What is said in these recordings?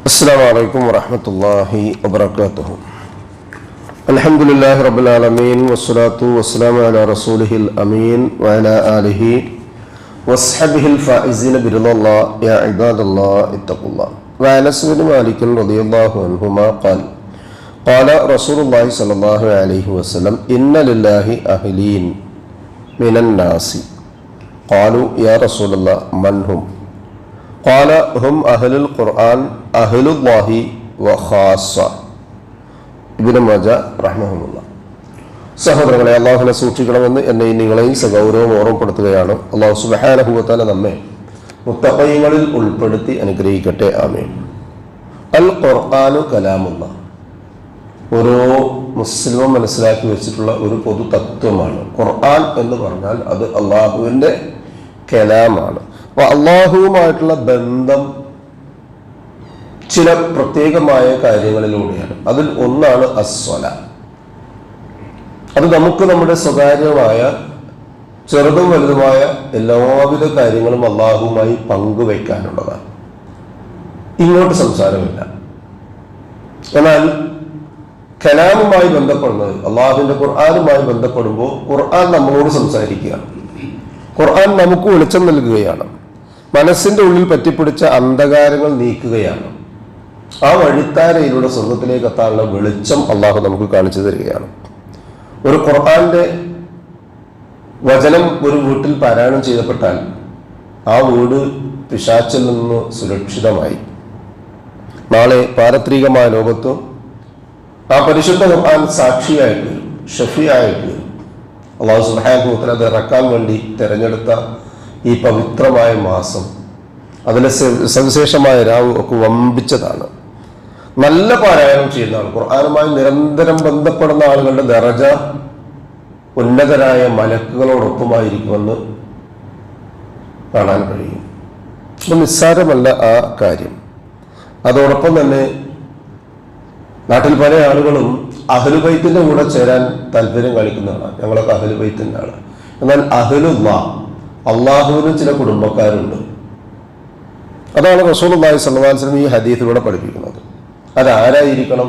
السلام عليكم ورحمة الله وبركاته. الحمد لله رب العالمين والصلاة والسلام على رسوله الأمين وعلى آله وصحبه الفائزين برضا الله. يا عباد الله اتقوا الله. وعن أنس بن مالك رضي الله عنهما قال قال رسول الله صلى الله عليه وسلم إن لله أهلين من الناس قالوا يا رسول الله من هم؟ قال هم أهل القرآن أهل الله وخاصة. ഇബ്നു മാജ റഹ്മഹുല്ലാ. സഹോദരങ്ങളെ, അള്ളാഹുവിനെ സൂക്ഷിക്കണമെന്ന് എന്നെയും നിങ്ങളെയും സഗൗരവം ഓർമ്മപ്പെടുത്തുകയാണ്. അള്ളാഹു സുബ്ഹാനഹു വ തആല നമ്മെ മുത്തഖീങ്ങളിൽ ഉൾപ്പെടുത്തി അനുഗ്രഹിക്കട്ടെ. ആമീൻ. അൽ ഖുർആനു കലാമുല്ലാഹ് ഓരോ മുസ്ലിമും മനസ്സിലാക്കി വെച്ചിട്ടുള്ള ഒരു പൊതു തത്വമാണ്. ഖുർആൻ എന്ന് പറഞ്ഞാൽ അത് അള്ളാഹുവിൻ്റെ കലാമാണ്. അപ്പോൾ അള്ളാഹുവുമായിട്ടുള്ള ബന്ധം ചില പ്രത്യേകമായ കാര്യങ്ങളിലൂടെയാണ്. അതിൽ ഒന്നാണ് അസ്വല. അത് നമുക്ക് നമ്മുടെ സ്വകാര്യമായ ചെറുതും വലുതുമായ എല്ലാവിധ കാര്യങ്ങളും അള്ളാഹുവുമായി പങ്കുവെക്കാനുള്ളതാണ്. ഇങ്ങോട്ട് സംസാരമില്ല. എന്നാൽ കലാമുമായി ബന്ധപ്പെടുന്നത്, അള്ളാഹുവിൻ്റെ ഖുർആനുമായി ബന്ധപ്പെടുമ്പോൾ ഖുർആൻ നമ്മളോട് സംസാരിക്കുകയാണ്. ഖുർആൻ നമുക്ക് വെളിച്ചം നൽകുകയാണ്. മനസ്സിൻ്റെ ഉള്ളിൽ പറ്റിപ്പിടിച്ച അന്ധകാരങ്ങൾ നീക്കുകയാണ്. ആ വഴിത്താരയിലൂടെ സ്വർഗത്തിലേക്ക് എത്താനുള്ള വെളിച്ചം അള്ളാഹു നമുക്ക് കാണിച്ചു തരികയാണ്. ഒരു ഖുർആന്റെ വചനം ഒരു വീട്ടിൽ പാരായണം ചെയ്യപ്പെട്ടാൽ ആ വീട് പിശാചിൽ നിന്ന് സുരക്ഷിതമായി. നാളെ പാരത്രികമായ ലോകത്ത് ആ പരിശുദ്ധ ഖുർആൻ സാക്ഷിയായിട്ട് വരും, ഷഫീആയിട്ട് വരും. അള്ളാഹു സുബ്ഹാനഹു വ തആല അത് ഇറക്കാൻ വേണ്ടി തിരഞ്ഞെടുത്ത ഈ പവിത്രമായ മാസം, അതിലെ സവിശേഷമായ രാവ് ഒക്കെ വമ്പിച്ചതാണ്. നല്ല പാരായണം ചെയ്യുന്ന ആൾ, ഖുർആനുമായി നിരന്തരം ബന്ധപ്പെടുന്ന ആളുകളുടെ ദറജ ഉന്നതരായ മലക്കുകളോടൊപ്പമായിരിക്കുമെന്ന് കാണാൻ കഴിയും. അപ്പം നിസ്സാരമല്ല ആ കാര്യം. അതോടൊപ്പം തന്നെ നാട്ടിൽ പല ആളുകളും അഹ്ലുബൈത്തിന്റെ കൂടെ ചേരാൻ താല്പര്യം കാണിക്കുന്നതാണ്. ഞങ്ങളൊക്കെ അഹ്ലുബൈത്തിന്റെ ആണ്. എന്നാൽ അഹ്ലുല്ലാഹ്, അള്ളാഹുവിന് ചില കുടുംബക്കാരുണ്ട്. അതാണ് റസൂലുള്ളാഹി സ്വല്ലല്ലാഹു അലൈഹി വസല്ലം ഈ ഹദീസിലൂടെ പഠിപ്പിക്കുന്നത്. അതാരായിരിക്കണം?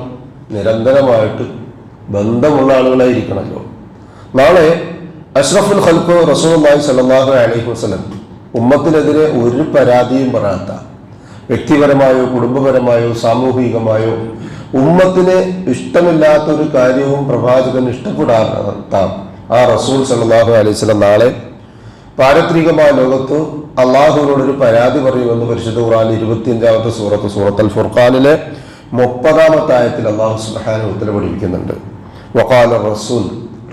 നിരന്തരമായിട്ട് ബന്ധമുള്ള ആളുകളായിരിക്കണമല്ലോ. നാളെ അഷ്റഫുൽ ഖൽഖ് റസൂലുള്ളാഹി സ്വല്ലല്ലാഹു അലൈഹി വസല്ലം ഉമ്മത്തിനെതിരെ ഒരു പരാതിയും പറയാത്ത, വ്യക്തിപരമായോ കുടുംബപരമായോ സാമൂഹികമായോ ഉമ്മത്തിന് ഇഷ്ടമില്ലാത്ത ഒരു കാര്യവും പ്രവാചകൻ ഇഷ്ടപ്പെടാത്ത ആ റസൂൽ സല്ലല്ലാഹു അലൈഹി വസല്ലം നാളെ പാരത്രികമായ ലോകത്ത് അള്ളാഹുവിനോടൊരു പരാതി പറയുമെന്ന് പരിശുദ്ധ ഖുർആൻ 25-ാമത്തെ സൂറത്തുൽ ഫുർഖാനിലെ 30-ാമത്തെ ആയത്തിൽ അള്ളാഹു സുബ്ഹാനഹു വ തആല പഠിപ്പിക്കുന്നുണ്ട്. വഖാല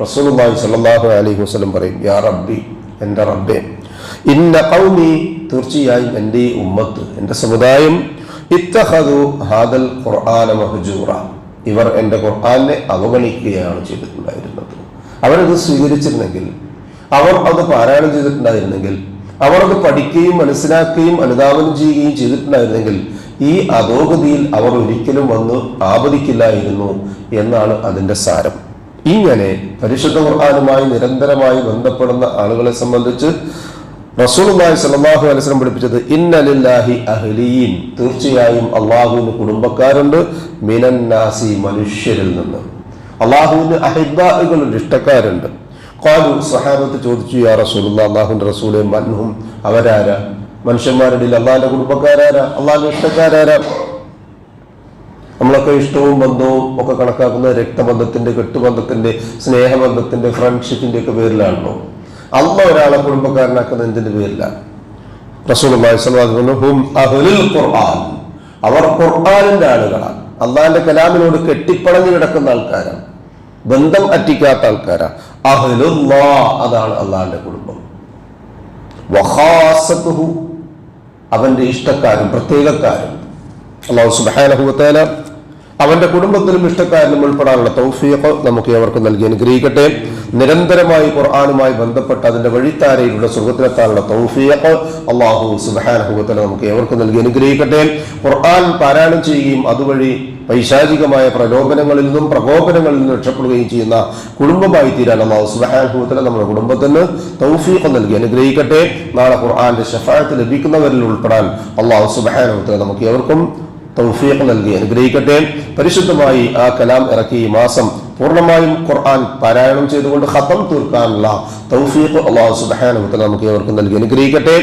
റസൂലുള്ളാഹി സ്വല്ലല്ലാഹു അലൈഹി വസല്ലം പറയും, യാ റബ്ബി, എൻ്റെ റബ്ബേ, ഇന്ന ഖൗമി, തീർച്ചയായും എൻ്റെ ഈ ഉമ്മത്ത്, എൻ്റെ സമുദായം, ഇത്തഖദു ഹാദൽ ഖുർആന മഹ്ജൂറ, ഇവർ എൻ്റെ ഖുർആനെ അവഗണിക്കുകയാണ് ചെയ്തിട്ടുണ്ടായിരുന്നത്. അവരത് സ്വീകരിച്ചിരുന്നെങ്കിൽ, അവർ അത് പാരായണം ചെയ്തിട്ടുണ്ടായിരുന്നെങ്കിൽ, അവർ അത് പഠിക്കുകയും മനസ്സിലാക്കുകയും അനുധാവനം ചെയ്യുകയും ചെയ്തിട്ടുണ്ടായിരുന്നെങ്കിൽ ഈ അധോഗതിയിൽ അവർ ഒരിക്കലും വന്ന് ആപതിക്കില്ലായിരുന്നു എന്നാണ് അതിൻ്റെ സാരം. ഇങ്ങനെ പരിശുദ്ധ ഖുർആനുമായി നിരന്തരമായി ബന്ധപ്പെടുന്ന ആളുകളെ സംബന്ധിച്ച് റസൂലുള്ളാഹി സ്വല്ലല്ലാഹു അലൈഹി വസല്ലം പഠിപ്പിച്ചത് ഇന്ന ലില്ലാഹി അഹ്ലീൻ, തീർച്ചയായും അള്ളാഹുവിന് കുടുംബക്കാരുണ്ട്, മിനന്നാസി, മനുഷ്യരിൽ നിന്ന്. അള്ളാഹുവിന് അഹിബ്ബാഉകളുണ്ട്, ഇഷ്ടക്കാരുണ്ട്. ഖാലു, സ്വഹാബത്ത് ചോദിച്ചു, യാ റസൂലുള്ളാഹ്, അള്ളാഹുവിന്റെ റസൂലേ, മൻഹും, അവരാരാ? മനുഷ്യന്മാരുടെ അള്ളാഹിന്റെ കുടുംബക്കാരാരാ? അള്ളാഹിന്റെ ഇഷ്ടക്കാരാരാ? നമ്മളൊക്കെ ഇഷ്ടവും ബന്ധവും ഒക്കെ കണക്കാക്കുന്ന രക്തബന്ധത്തിന്റെ, കെട്ടുബന്ധത്തിന്റെ, സ്നേഹബന്ധത്തിന്റെ, ഫ്രണ്ട്ഷിപ്പിന്റെ ഒക്കെ പേരിലാണല്ലോ. അള്ളാഹ് ഒരാളെ കുടുംബക്കാരനാക്കുന്ന എന്തിന്റെ പേരിലാണ്? റസൂലുള്ളാഹി സ്വല്ലല്ലാഹു അലൈഹി വസല്ലം ഹും അഹ്ലുൽ ഖുർആൻ, അവർ ഖുർആനിന്റെ ആളുകളാണ്. അള്ളാഹിന്റെ കലാമിനോട് കെട്ടിപ്പടഞ്ഞു കിടക്കുന്ന ആൾക്കാരാണ്, ബന്ധം അറ്റിക്കാത്ത ആൾക്കാരാണ്. അഹ്ലുല്ലാഹ്, അതാണ് അള്ളാഹിന്റെ കുടുംബം. വഖാസത്തുഹു, അവന്റെ ഇഷ്ടക്കാരും പ്രത്യേകക്കാരും. അല്ലാഹു സുബ്ഹാനഹു വ തആല അവന്റെ കുടുംബത്തിലും ഇഷ്ടക്കാരിലും ഉൾപ്പെടാനുള്ള തൗഫീഖ് നമുക്ക് ഏവർക്കും നൽകി അനുഗ്രഹിക്കട്ടെ. നിരന്തരമായി ഖുർആനുമായി ബന്ധപ്പെട്ട് അതിന്റെ വഴിത്താരയിലൂടെ സ്വർഗ്ഗത്തിലെത്താനുള്ള തൗഫീഖ് അല്ലാഹു സുബ്ഹാനഹു വ തആല നമുക്ക് ഏവർക്കും നൽകി അനുഗ്രഹിക്കട്ടെ. ഖുർആൻ പാരായണം ചെയ്യുകയും അതുവഴി പൈശാചികമായ പ്രലോഭനങ്ങളിൽ നിന്നും പ്രകോപനങ്ങളിൽ നിന്നും രക്ഷപ്പെടുകയും ചെയ്യുന്ന കുടുംബമായി തീരാൻ അല്ലാഹു സുബ്ഹാനഹു വ തആല നമ്മുടെ കുടുംബത്തിന് തൗഫീഖ് നൽകി അനുഗ്രഹിക്കട്ടെ. നാളെ ഖുർആന്റെ ശഫാഅത്ത് ലഭിക്കുന്നവരിൽ ഉൾപ്പെടാൻ അല്ലാഹു സുബ്ഹാനഹു വ തആല നമുക്ക് ഏവർക്കും തൗഫീഖ് നൽകി അനുഗ്രഹിക്കട്ടെ. പരിശുദ്ധമായി ആ കലാം ഇറക്കിയ ഈ മാസം പൂർണ്ണമായും ഖുർആൻ പാരായണം ചെയ്തുകൊണ്ട് ഖതം തീർക്കാനുള്ള തൗഫീഖ് അല്ലാഹു സുബ്ഹാനഹു വ തആല നമുക്ക് ഏവർക്കും നൽകി അനുഗ്രഹിക്കട്ടെ.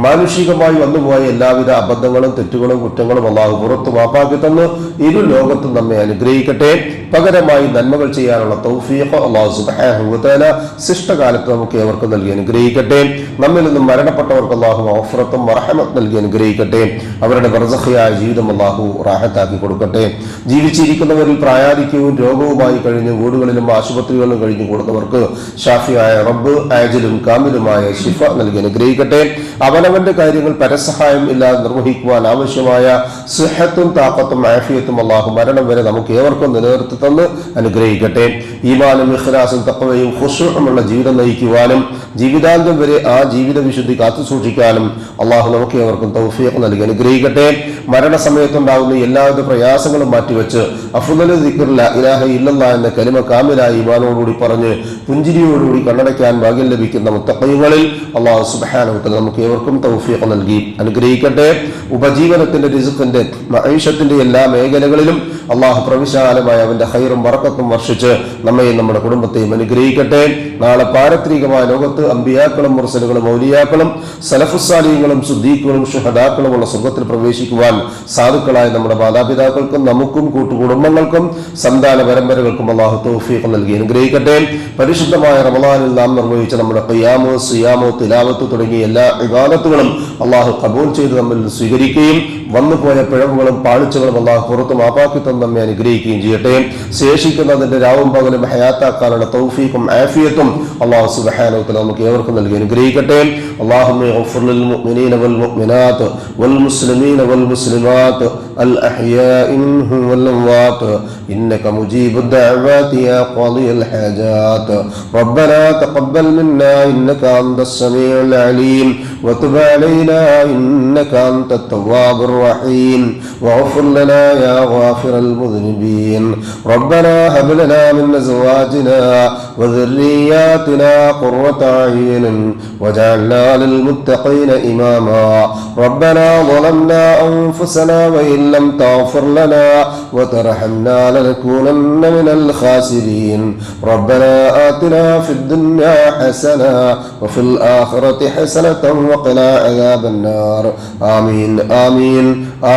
മാനുഷികമായി വന്നുപോയ എല്ലാവിധ അബദ്ധങ്ങളും തെറ്റുകളും കുറ്റങ്ങളും അല്ലാഹു പുറത്തു മാപ്പാക്കി തന്ന് ഇരു ലോകത്തും നമ്മെ അനുഗ്രഹിക്കട്ടെ. പകരമായി നന്മകൾ ചെയ്യാനുള്ള തൗഫീഖ് അല്ലാഹു സുബ്ഹാനഹു വ തആല ശിഷ്ടകാലത്ത് നമുക്ക് ഏവർക്കും നൽകി അനുഗ്രഹിക്കട്ടെ. നമ്മിൽ നിന്നും മരണപ്പെട്ടവർക്ക് അല്ലാഹു മഗ്ഫിറത്തും റഹ്മത്തും നൽകി അനുഗ്രഹിക്കട്ടെ. അവരുടെ ബർസഖിയായ ജീവിതം അല്ലാഹു റാഹത്താക്കി കൊടുക്കട്ടെ. ജീവിച്ചിരിക്കുന്നവരിൽ പ്രായാധിക്യവും രോഗവുമായി കഴിഞ്ഞ വീടുകളിലും ആശുപത്രികളിലും കഴിഞ്ഞു കൂടുന്നവർക്ക് ഷാഫിയായ റബ്ബ് ആജിലും കാമിലുമായ ശിഫ നൽകി അനുഗ്രഹിക്കട്ടെ. അവനവന്റെ കാര്യങ്ങൾ പരസഹായം ഇല്ലാതെ നിർവഹിക്കുവാൻ ആവശ്യമായ സിഹത്തും താഖത്തും ആഫിയത്തും അല്ലാഹു മരണം വരെ നമുക്ക് ഏവർക്കും നിലനിർത്തി തന്ന് അനുഗ്രഹിക്കട്ടെ. ഈമാനും ഇഖ്ലാസും തഖ്വയും ഖുശൂഉമുള്ള ജീവിതം നയിക്കുവാനും ജീവിതാന്ത്യം വരെ ആ ജീവിത വിശുദ്ധി കാത്തു സൂക്ഷിക്കാനും അല്ലാഹു നമുക്ക് ഏവർക്കും തൗഫീഖ് നൽകി അനുഗ്രഹിക്കട്ടെ. മരണസമയത്തുണ്ടാകുന്ന എല്ലാവിധ പ്രയാസങ്ങളും മാറ്റിവെച്ച് അഫ്ളലു ദിക്ർ ലാ ഇലാഹ ഇല്ലല്ലാഹ് എന്ന കലിമ കാമിലായ ഈമാനോടുകൂടി പറഞ്ഞ് പുഞ്ചിരിയോടുകൂടി കണ്ണടയ്ക്കാൻ ഭാഗ്യം ലഭിക്കുന്ന മുത്തഖീങ്ങളിൽ അല്ലാഹു സുബ്ഹാനഹു വ തആല നമുക്ക് ഏവർക്കും തൗഫീഖ് നൽകി അനുഗ്രഹിക്കട്ടെ. ഉപജീവനത്തിന്റെ റിസ്ഖിന്റെ മഈശത്തിന്റെ എല്ലാ മേഖലകളിലും അല്ലാഹു പ്രവിശാലമായ അവന്റെ ഖൈറും ബറക്കത്തും വർഷിച്ച് നമ്മയും നമ്മുടെ കുടുംബത്തെയും അനുഗ്രഹിക്കട്ടെ. നാളെ പാരത്രികമായ ലോകത്ത് അമ്പിയാക്കളും മുർസലുകളും ഔലിയാക്കളും സലഫുസ്സാലിഹീങ്ങളും സുദ്ദീഖുകളും ശുഹദാക്കളും ഉള്ള സ്വർഗ്ഗത്തിൽ പ്രവേശിക്കുവാൻ സാധുക്കളായ നമ്മുടെ മാതാപിതാക്കൾക്കും നമുക്കും കൂട്ടുകുടുംബങ്ങൾക്കും സന്താന പരമ്പരകൾക്കും അല്ലാഹു തൗഫീഖ് നൽകി അനുഗ്രഹിക്കട്ടെ. പരിശുദ്ധമായ റമളാനിൽ നാം നിർവഹിച്ച നമ്മുടെ ഖിയാമു സിയാമു തിലാവത്ത് തുടങ്ങിയ എല്ലാ ഇബാദത്തുകളും അല്ലാഹു ഖബൂൽ ചെയ്ത് നമ്മിൽ സ്വീകരിക്കുകയും വന്നുപോയ പിഴവുകളും പാളിച്ചകളും അല്ലാഹു പുറത്തു മാപ്പാക്കി തന്ന് നമ്മെ അനുഗ്രഹിക്കുകയും ചെയ്യട്ടെ. ശേഷിക്കുന്നതിന്റെ രാവും പകലും ഹയാത്താക്കാനുള്ള തൗഫീഖും ആഫിയത്തും അല്ലാഹു സുബ്ഹാനഹു വ തആല നമുക്ക് ഏവർക്കും നൽകി അനുഗ്രഹിക്കട്ടെ. അല്ലാഹുമ്മ ഗ്ഫിർ ലിൽ മുഅ്മിനീന വൽ മുഅ്മിനാത്ത് വൽ മുസ്ലിമീന വൽ മുസ്ലിമാത്ത് അൽ അഹ്യാഇ മിൻഹും വൽ അംവാത്ത് ഇന്നക മുജീബുദ് ദഅവാതി യാ ഖാദിയൽ ഹാജാത്ത് റബ്ബനാ തഖബ്ബൽ മിന്നാ ഇന്നക അൻതസ് സമീഉൽ അലീം وتب علينا إنك أنت التواب الرحيم واغفر لنا يا غافر المذنبين ربنا هب لنا من أزواجنا وذرياتنا قرة أعين واجعلنا للمتقين إماما ربنا ظلمنا أنفسنا وإن لم تغفر لنا وترحمنا لنكونن من الخاسرين ربنا آتنا في الدنيا حسنة وفي الآخرة حسنة وقنا عذاب النار آمين آمين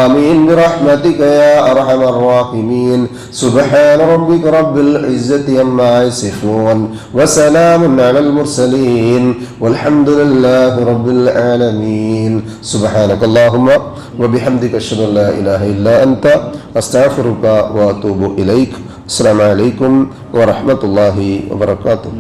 آمين برحمتك يا أرحم الراحمين سبحان ربك رب العزة عما يصفون وسلام على المرسلين والحمد لله رب العالمين سبحانك اللهم وبحمدك أشهد أن لا إله إلا أنت أستغفرك وأتوب إليك السلام عليكم ورحمة الله وبركاته.